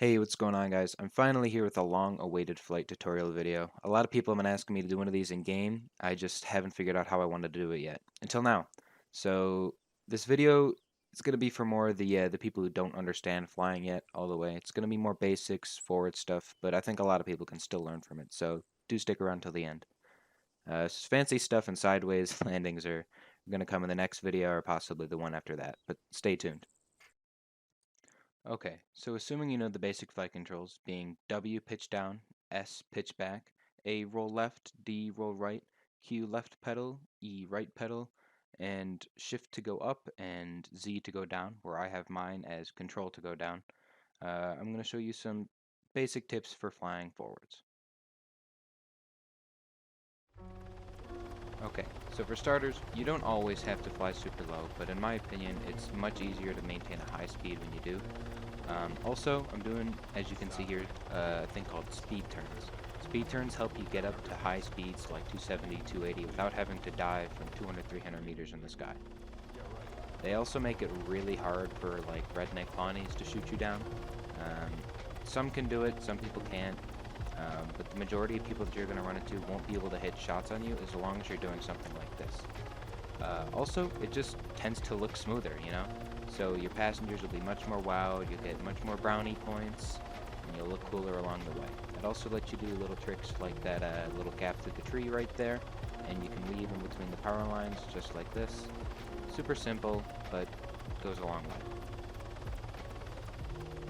Hey, what's going on, guys? I'm finally here with a long-awaited flight tutorial video. A lot of people have been asking me to do one of these in-game. I just haven't figured out how I wanted to do it yet, until now. So this video is going to be for more the people who don't understand flying yet all the way. It's going to be more basics, forward stuff, but I think a lot of people can still learn from it. So do stick around till the end. Fancy stuff and sideways landings are going to come in the next video or possibly the one after that, but stay tuned. Okay, so assuming you know the basic flight controls, being W pitch down, S pitch back, A roll left, D roll right, Q left pedal, E right pedal, and shift to go up and Z to go down, where I have mine as control to go down, I'm going to show you some basic tips for flying forwards. Okay, so for starters, you don't always have to fly super low, but in my opinion, it's much easier to maintain a high speed when you do. Also, I'm doing, as you can see here, a thing called speed turns. Speed turns help you get up to high speeds like 270, 280 without having to dive from 200, 300 meters in the sky. They also make it really hard for like redneck pawnies to shoot you down. Some can do it, some people can't. But the majority of people that you're going to run into won't be able to hit shots on you as long as you're doing something like this. Also, it just tends to look smoother, you know? So your passengers will be much more wowed, you'll get much more brownie points, and you'll look cooler along the way. It also lets you do little tricks like that little gap through the tree right there, and you can weave in between the power lines just like this. Super simple, but goes a long way.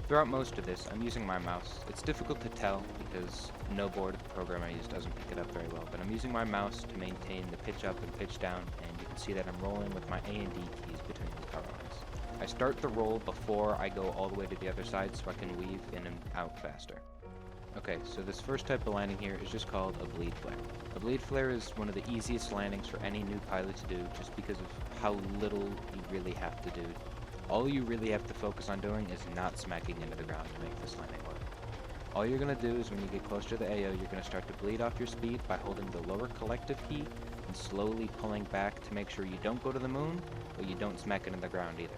Throughout most of this, I'm using my mouse. It's difficult to tell because no board of the program I use doesn't pick it up very well, but I'm using my mouse to maintain the pitch up and pitch down, and you can see that I'm rolling with my A and D keys between these power lines. I start the roll before I go all the way to the other side so I can weave in and out faster. Okay, so this first type of landing here is just called a bleed flare. A bleed flare is one of the easiest landings for any new pilot to do just because of how little you really have to do. All you really have to focus on doing is not smacking into the ground to make this landing work. All you're going to do is when you get close to the AO, you're going to start to bleed off your speed by holding the lower collective key and slowly pulling back to make sure you don't go to the moon, but you don't smack into the ground either.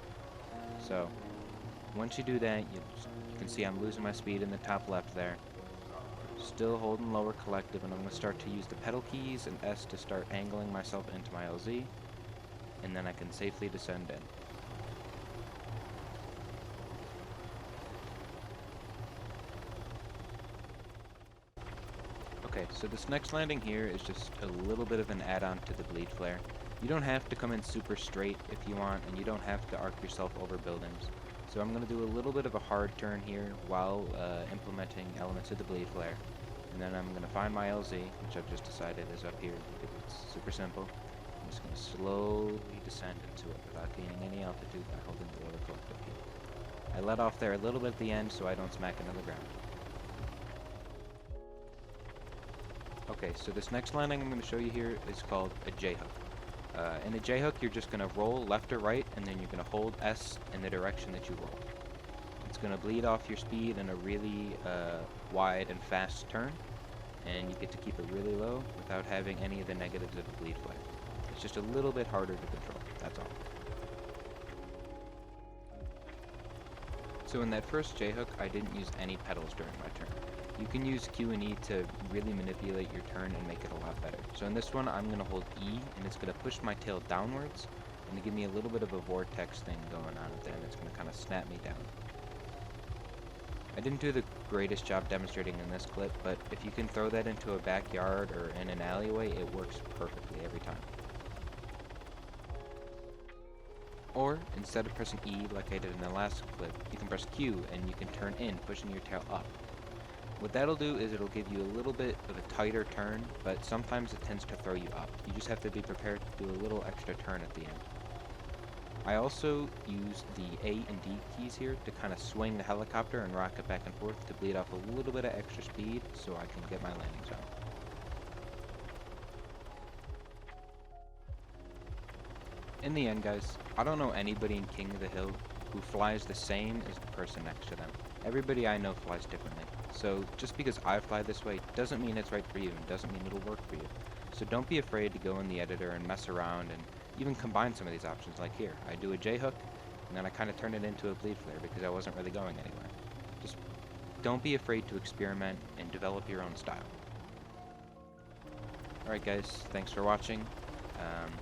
So, once you do that, you can see I'm losing my speed in the top left there. Still holding lower collective, and I'm going to start to use the pedal keys and S to start angling myself into my LZ, and then I can safely descend in. Okay, so this next landing here is just a little bit of an add-on to the bleed flare. You don't have to come in super straight if you want, and you don't have to arc yourself over buildings. So I'm going to do a little bit of a hard turn here while implementing elements of the bleed flare. And then I'm going to find my LZ, which I've just decided is up here because it's super simple. I'm just going to slowly descend into it without gaining any altitude by holding the lower collective key. I let off there a little bit at the end so I don't smack into the ground. Okay, so this next landing I'm going to show you here is called a J-hook. In a J-hook, you're just going to roll left or right, and then you're going to hold S in the direction that you roll. It's going to bleed off your speed in a really wide and fast turn, and you get to keep it really low without having any of the negatives of a bleed flare. It's just a little bit harder to control, that's all. So in that first J-hook, I didn't use any pedals during my turn. You can use Q and E to really manipulate your turn and make it a lot better. So in this one, I'm going to hold E, and it's going to push my tail downwards, and to give me a little bit of a vortex thing going on there, and it's going to kind of snap me down. I didn't do the greatest job demonstrating in this clip, but if you can throw that into a backyard or in an alleyway, it works perfectly every time. Or, instead of pressing E like I did in the last clip, you can press Q and you can turn in, pushing your tail up. What that'll do is it'll give you a little bit of a tighter turn, but sometimes it tends to throw you up. You just have to be prepared to do a little extra turn at the end. I also use the A and D keys here to kind of swing the helicopter and rock it back and forth to bleed off a little bit of extra speed so I can get my landing zone. In the end, guys, I don't know anybody in King of the Hill who flies the same as the person next to them. Everybody I know flies differently. So just because I fly this way doesn't mean it's right for you and doesn't mean it'll work for you. So don't be afraid to go in the editor and mess around and even combine some of these options like here. I do a J-hook and then I kind of turn it into a bleed flare because I wasn't really going anywhere. Just don't be afraid to experiment and develop your own style. Alright guys, thanks for watching.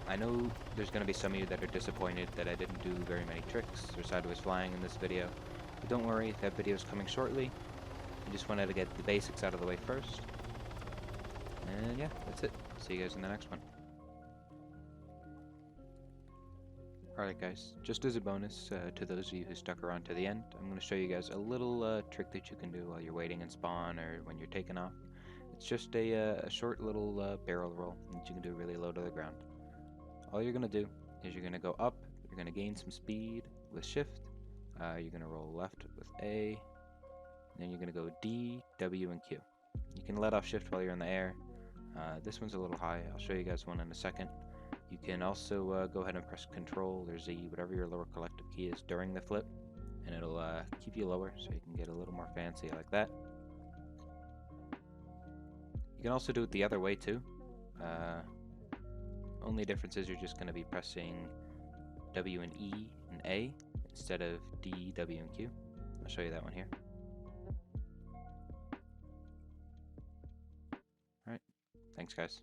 I know there's going to be some of you that are disappointed that I didn't do very many tricks or sideways flying in this video, but don't worry, that video is coming shortly. I just wanted to get the basics out of the way first. And yeah, that's it. See you guys in the next one. Alright guys, just as a bonus to those of you who stuck around to the end, I'm going to show you guys a little trick that you can do while you're waiting in spawn or when you're taking off. It's just a short little barrel roll that you can do really low to the ground. All you're going to do is you're going to go up, you're going to gain some speed with shift, you're going to roll left with A, and then you're going to go D, W, and Q. You can let off shift while you're in the air. This one's a little high, I'll show you guys one in a second. You can also go ahead and press Control or Z, whatever your lower collective key is during the flip, and it'll keep you lower so you can get a little more fancy like that. You can also do it the other way too. Only difference is you're just going to be pressing W and E and A instead of D, W, and Q. I'll show you that one here. Alright, thanks guys.